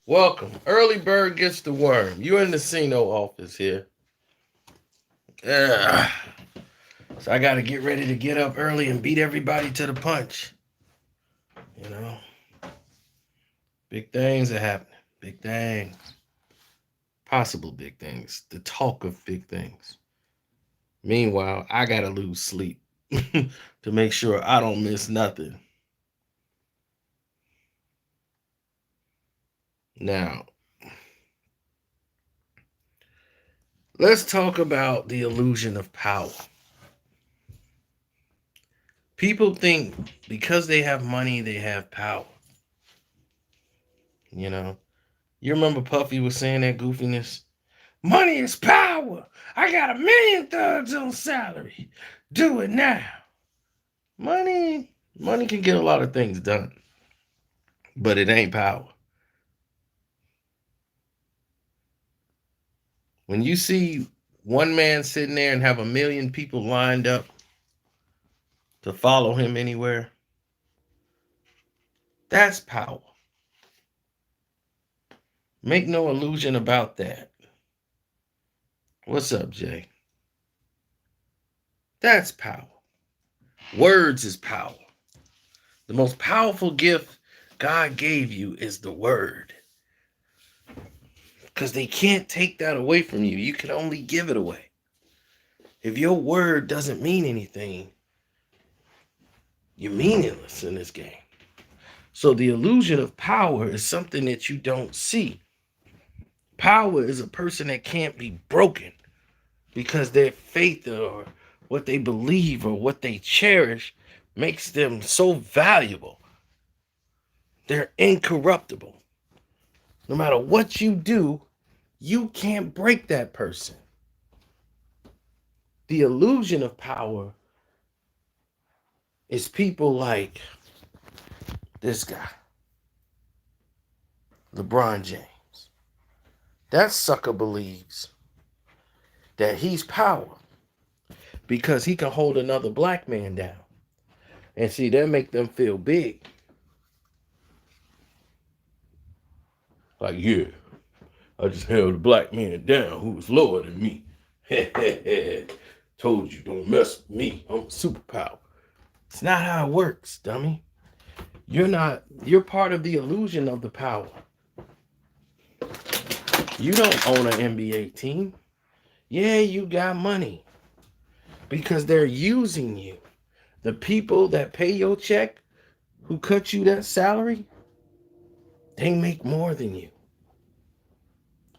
Welcome. Early bird gets the worm. You're in the Casino office here. Yeah. So I got to get ready to get up early and beat everybody to the punch. You know, big things are happening. Big things. Possible big things. The talk of big things. Meanwhile, I got to lose sleep to make sure I don't miss nothing. Now, let's talk about the illusion of power. People think because they have money, they have power. You know, you remember Puffy was saying that goofiness? Money is power. I got 1,000,000 thugs on salary. Do it now. Money can get a lot of things done, but it ain't power. When you see one man sitting there and have 1,000,000 people lined up to follow him anywhere, that's power. Make no illusion about that. What's up, Jay? That's power. Words is power. The most powerful gift God gave you is the word. Because they can't take that away from you. You can only give it away. If your word doesn't mean anything, you're meaningless in this game. So the illusion of power is something that you don't see. Power is a person that can't be broken because their faith or what they believe or what they cherish makes them so valuable. They're incorruptible. No matter what you do, you can't break that person. The illusion of power is people like this guy, LeBron James. That sucker believes that he's power because he can hold another black man down. And see, that make them feel big. Like, yeah, I just held a black man down who was lower than me. Told you, don't mess with me. I'm a superpower. It's not how it works, dummy. You're part of the illusion of the power. You don't own an NBA team. Yeah, you got money because they're using you. The people that pay your check, who cut you that salary, they make more than you.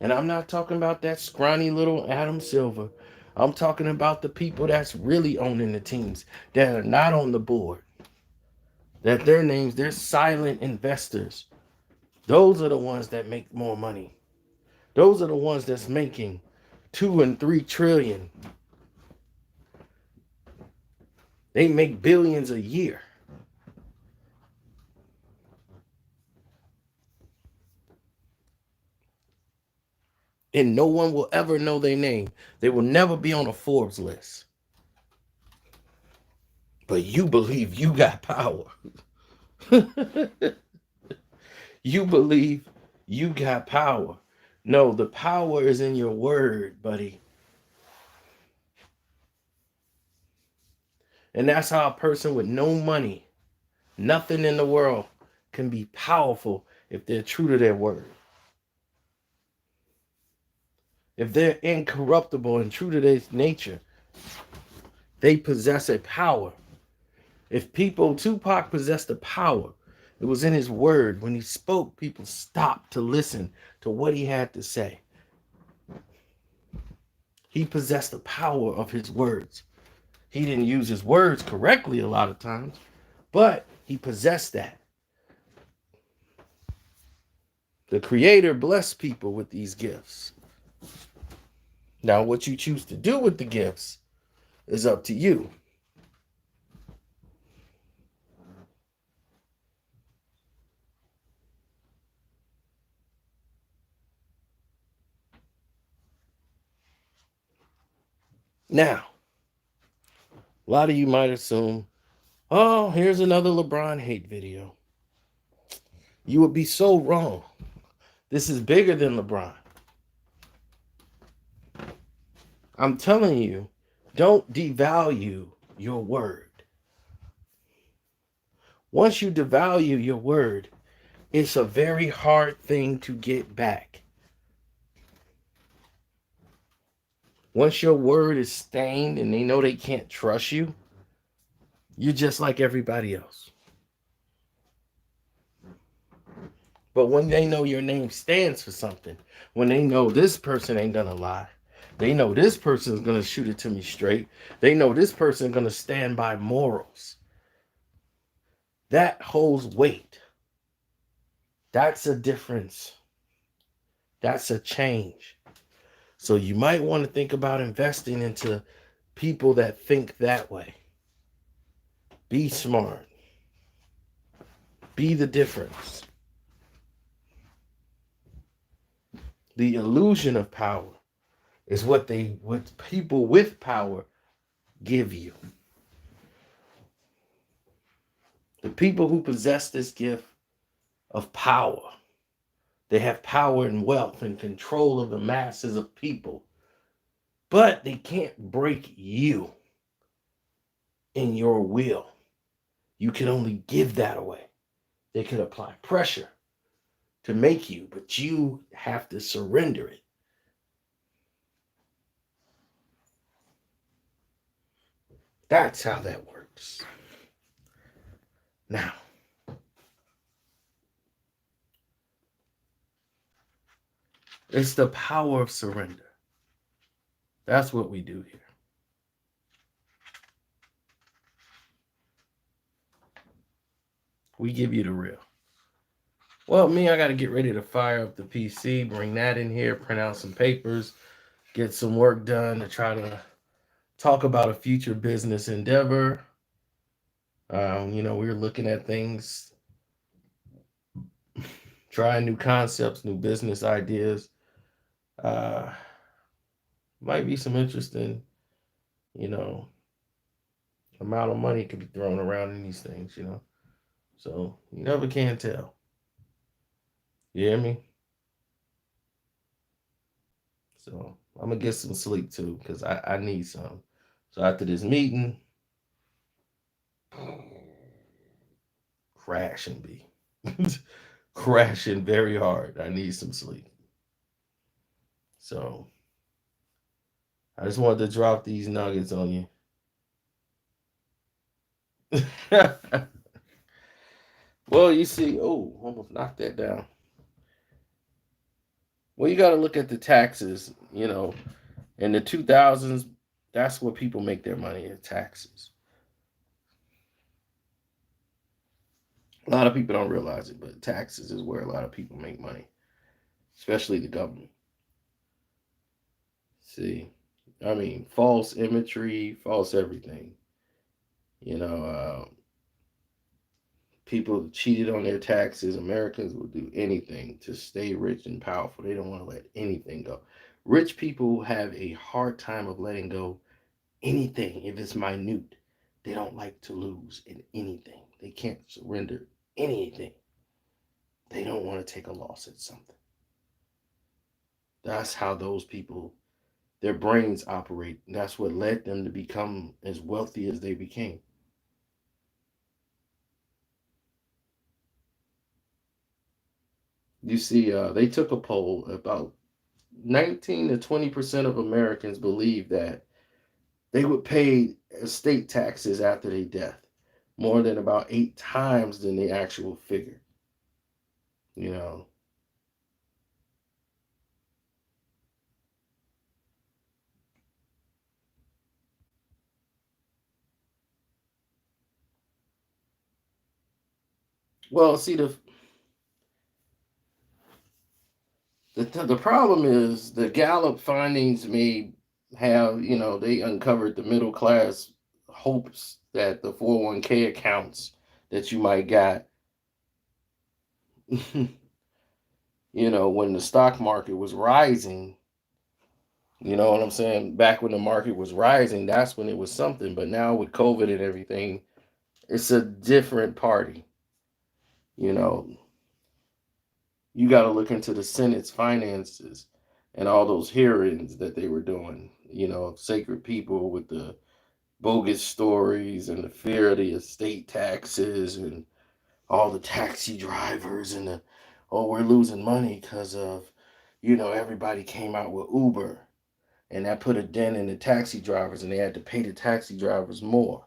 And I'm not talking about that scrawny little Adam Silver. I'm talking about the people that's really owning the teams that are not on the board. That their names, they're silent investors. Those are the ones that make more money. Those are the ones that's making 2 and 3 trillion. They make billions a year. And no one will ever know their name. They will never be on a Forbes list. But you believe you got power. You believe you got power. No, the power is in your word, buddy. And that's how a person with no money, nothing in the world, can be powerful if they're true to their word. If they're incorruptible and true to their nature, they possess a power. If Tupac possessed a power, it was in his word. When he spoke, people stopped to listen to what he had to say. He possessed the power of his words. He didn't use his words correctly a lot of times, but he possessed that. The Creator blessed people with these gifts. Now, what you choose to do with the gifts is up to you. Now, a lot of you might assume, oh, here's another LeBron hate video. You would be so wrong. This is bigger than LeBron. I'm telling you, don't devalue your word. Once you devalue your word, it's a very hard thing to get back. Once your word is stained and they know they can't trust you, you're just like everybody else. But when they know your name stands for something, when they know this person ain't gonna lie, they know this person's gonna shoot it to me straight, they know this person's gonna stand by morals, that holds weight. That's a difference. That's a change. So you might want to think about investing into people that think that way. Be smart. Be the difference. The illusion of power is what people with power give you. The people who possess this gift of power, they have power and wealth and control of the masses of people, but they can't break you in your will. You can only give that away. They can apply pressure to make you, but you have to surrender it. That's how that works. Now, it's the power of surrender. That's what we do here. We give you the real. Well, me, I got to get ready to fire up the PC, bring that in here, print out some papers, get some work done to try to talk about a future business endeavor. We're looking at things, trying new concepts, new business ideas. Uh, might be some interesting, you know, amount of money could be thrown around in these things. So you never can tell. You hear me? So I'm gonna get some sleep too, because I need some. So after this meeting, crashing be crashing very hard. I need some sleep. So I just wanted to drop these nuggets on you. Well, you see, oh, almost knocked that down. Well, you got to look at the taxes. In the 2000s, that's where people make their money in taxes. A lot of people don't realize it, but taxes is where a lot of people make money, especially the government. See, I mean, false imagery, false everything. You know, people cheated on their taxes. Americans will do anything to stay rich and powerful. They don't want to let anything go. Rich people have a hard time of letting go anything if it's minute. They don't like to lose in anything. They can't surrender anything. They don't want to take a loss at something. That's how those people, their brains operate. That's what led them to become as wealthy as they became. You see, they took a poll. About 19 to 20% of Americans believe that they would pay estate taxes after their death, more than about 8 times than the actual figure. You know, well, see, the problem is the Gallup findings may have, they uncovered the middle class hopes that the 401k accounts that you might got, when the stock market was rising. You know what I'm saying? Back when the market was rising, that's when it was something. But now with COVID and everything, it's a different party. You know, You got to look into the Senate's finances and all those hearings that they were doing, sacred people with the bogus stories and the fear of the estate taxes and all the taxi drivers and we're losing money because of, everybody came out with Uber, and that put a dent in the taxi drivers, and they had to pay the taxi drivers more.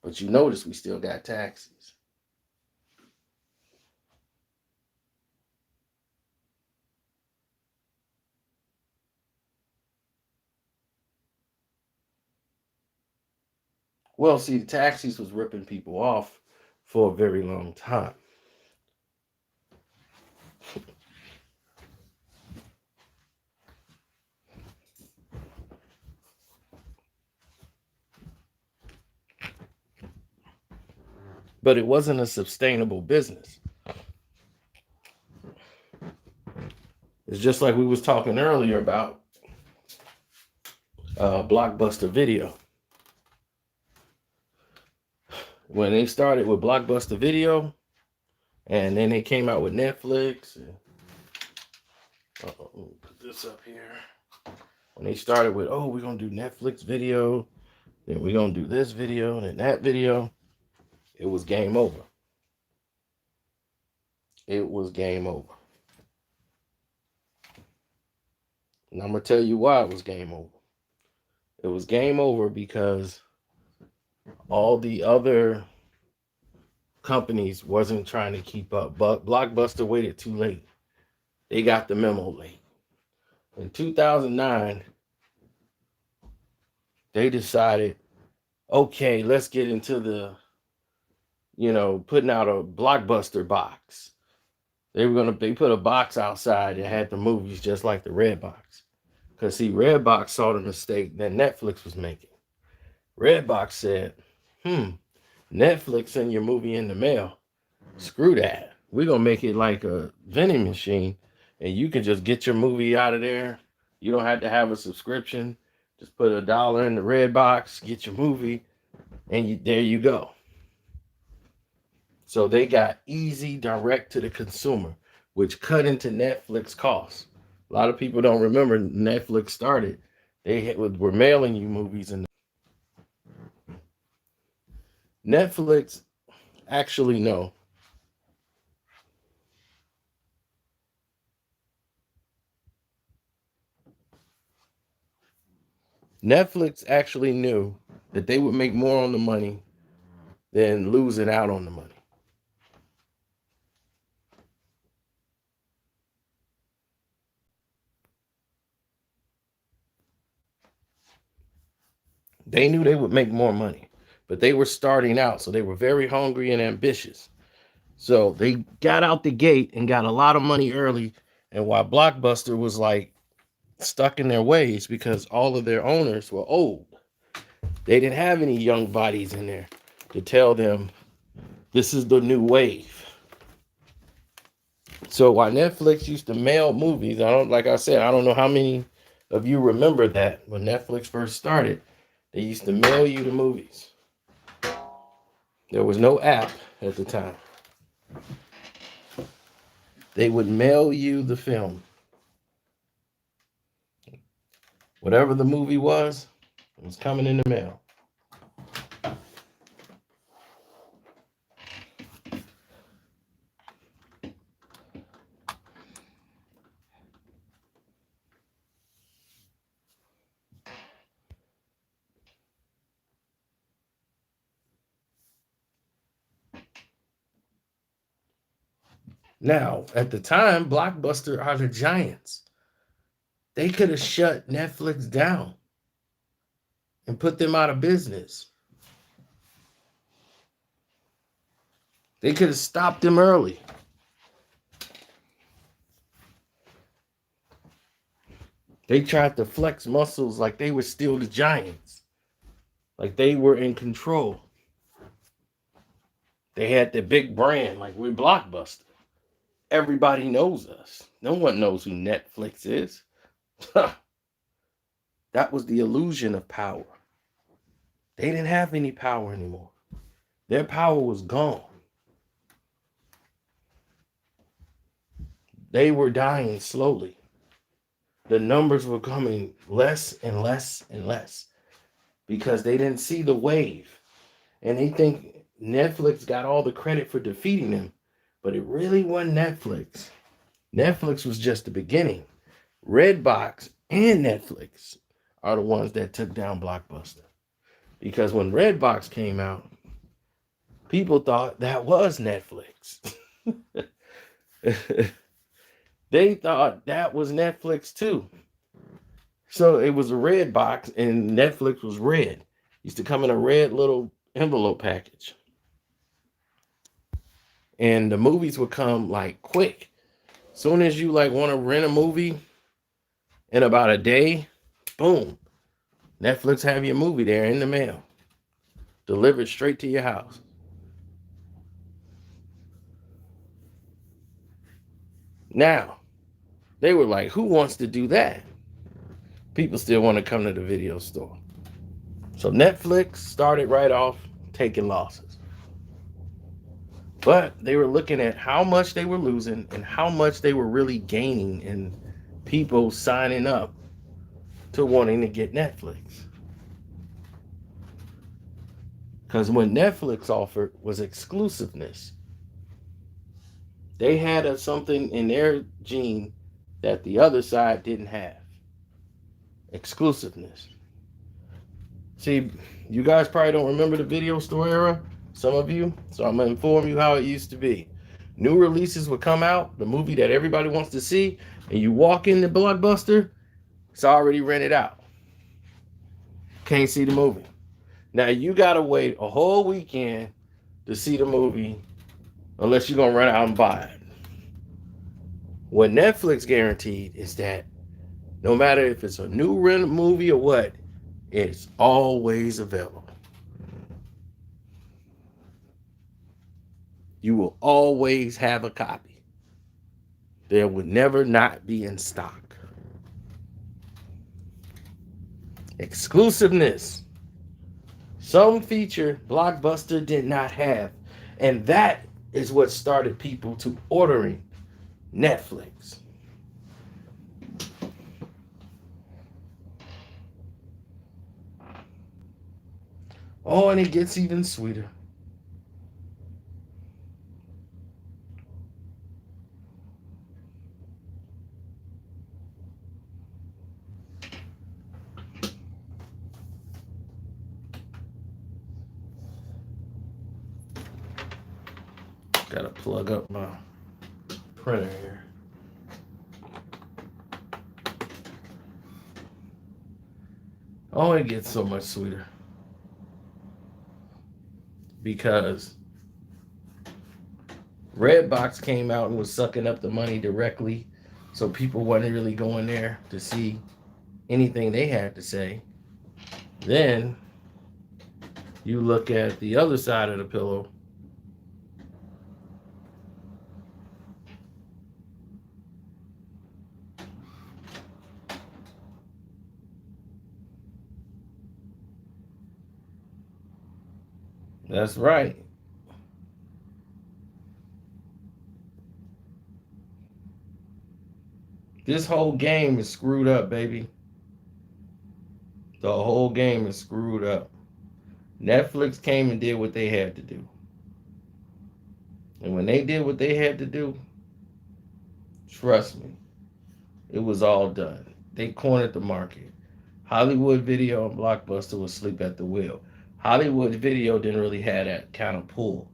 But you notice we still got taxis. Well, see, the taxis was ripping people off for a very long time. But it wasn't a sustainable business. It's just like we was talking earlier about Blockbuster Video. When they started with Blockbuster Video, and then they came out with Netflix. And, put this up here. When they started with, we're going to do Netflix video, then we're going to do this video, and then that video, it was game over. It was game over. And I'm going to tell you why it was game over. It was game over because all the other companies wasn't trying to keep up. But Blockbuster waited too late. They got the memo late. In 2009, they decided, okay, let's get into the, putting out a Blockbuster box. They put a box outside that had the movies just like the Redbox. Because see, Redbox saw the mistake that Netflix was making. Redbox said, Netflix send your movie in the mail. Screw that. We're going to make it like a vending machine, and you can just get your movie out of there. You don't have to have a subscription. Just put $1 in the Redbox, get your movie, and there you go. So they got easy direct to the consumer, which cut into Netflix costs. A lot of people don't remember Netflix started. They were mailing you movies, and Netflix actually no. Netflix actually knew that they would make more on the money than losing out on the money. They knew they would make more money, but they were starting out, so they were very hungry and ambitious. So they got out the gate and got a lot of money early. And while Blockbuster was like stuck in their ways because all of their owners were old, they didn't have any young bodies in there to tell them this is the new wave. So while Netflix used to mail movies, like I said, I don't know how many of you remember that when Netflix first started, they used to mail you the movies. There was no app at the time. They would mail you the film. Whatever the movie was, it was coming in the mail. Now, at the time, Blockbuster are the giants. They could have shut Netflix down and put them out of business. They could have stopped them early. They tried to flex muscles like they were still the giants, like they were in control. They had the big brand, like we're Blockbuster. Everybody knows us. No one knows who Netflix is. That was the illusion of power. They didn't have any power anymore. Their power was gone. They were dying slowly. The numbers were coming less and less and less because they didn't see the wave. And they think Netflix got all the credit for defeating them, but it really wasn't Netflix. Netflix was just the beginning. Redbox and Netflix are the ones that took down Blockbuster. Because when Redbox came out, people thought that was Netflix. They thought that was Netflix too. So it was a red box and Netflix was red. Used to come in a red little envelope package. And the movies would come like quick. Soon as you like want to rent a movie in about a day, boom, Netflix have your movie there in the mail. Delivered straight to your house. Now, they were like, who wants to do that? People still want to come to the video store. So Netflix started right off taking losses. But they were looking at how much they were losing and how much they were really gaining in people signing up to wanting to get Netflix. Because when Netflix offered was exclusiveness. They had something in their gene that the other side didn't have. Exclusiveness. See, you guys probably don't remember the video store era, some of you, so I'm going to inform you how it used to be. New releases would come out, the movie that everybody wants to see, and you walk in the Blockbuster, it's already rented out. Can't see the movie. Now you got to wait a whole weekend to see the movie unless you're going to run out and buy it. What Netflix guaranteed is that no matter if it's a new rent movie or what, it's always available. You will always have a copy. There would never not be in stock. Exclusiveness. Some feature Blockbuster did not have. And that is what started people to ordering Netflix. Oh, and it gets even sweeter. Gotta plug up my printer here. Oh, it gets so much sweeter. Because Redbox came out and was sucking up the money directly, so people wasn't really going there to see anything they had to say. Then you look at the other side of the pillow. That's right. This whole game is screwed up, baby. The whole game is screwed up. Netflix came and did what they had to do. And when they did what they had to do, trust me, it was all done. They cornered the market. Hollywood Video and Blockbuster was asleep at the wheel. Hollywood Video didn't really have that kind of pull,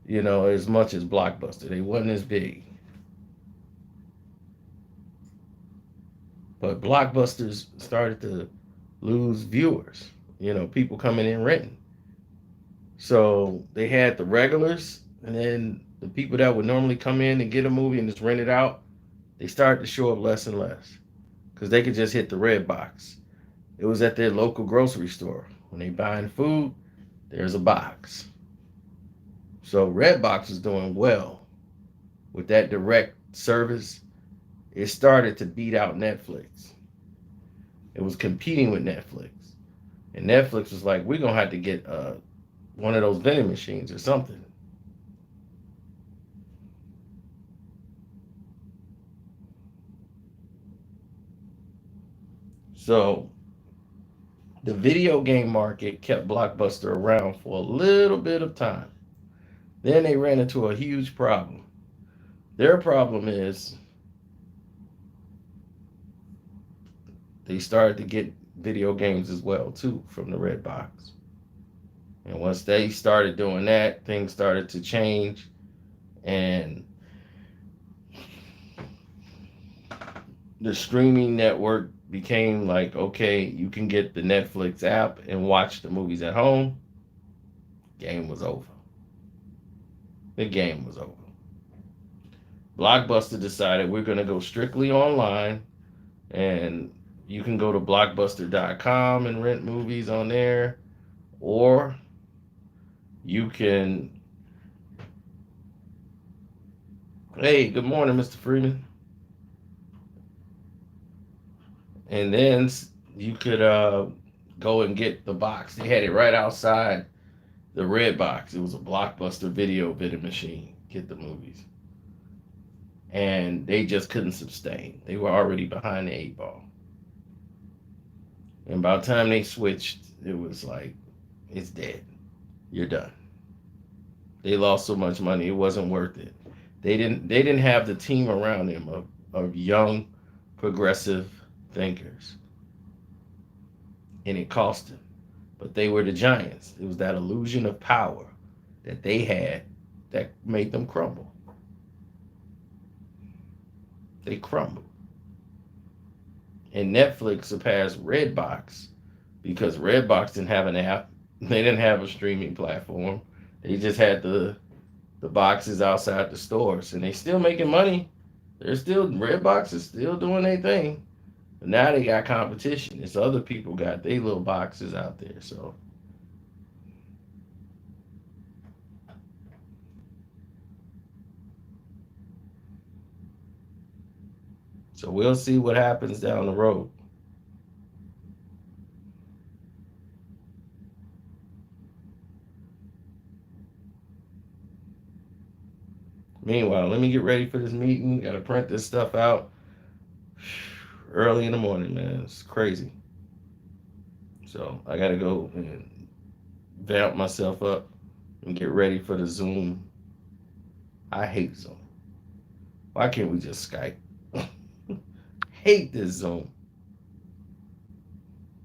as much as Blockbuster. They wasn't as big. But Blockbusters started to lose viewers, people coming in renting. So they had the regulars, and then the people that would normally come in and get a movie and just rent it out, they started to show up less and less because they could just hit the Redbox. It was at their local grocery store. When they buying food, there's a box. So Redbox is doing well with that direct service. It started to beat out Netflix. It was competing with Netflix. And Netflix was like, we're going to have to get one of those vending machines or something. So the video game market kept Blockbuster around for a little bit of time. Then they ran into a huge problem. Their problem is they started to get video games as well too from the Redbox. And once they started doing that, things started to change, and the streaming network became like, okay, you can get the Netflix app and watch the movies at home. Game was over. The game was over. Blockbuster decided we're going to go strictly online, and you can go to blockbuster.com and rent movies on there, or you can. Hey, good morning, Mr. Freeman. And then you could go and get the box. They had it right outside the Redbox. It was a Blockbuster video vending machine. Get the movies. And they just couldn't sustain. They were already behind the eight ball. And by the time they switched, it was like, it's dead. You're done. They lost so much money, it wasn't worth it. They didn't have the team around them of young, progressive thinkers. And it cost them. But they were the giants. It was that illusion of power that they had that made them crumble. They crumbled. And Netflix surpassed Redbox because Redbox didn't have an app. They didn't have a streaming platform. They just had the boxes outside the stores, and they still making money. They're still Redbox is still doing their thing. But now they got competition. It's other people got their little boxes out there. So we'll see what happens down the road. Meanwhile, let me get ready for this meeting. Got to print this stuff out early in the morning, man. It's crazy. So I got to go and vamp myself up and get ready for the Zoom. I hate Zoom. Why can't we just Skype? Hate this Zoom.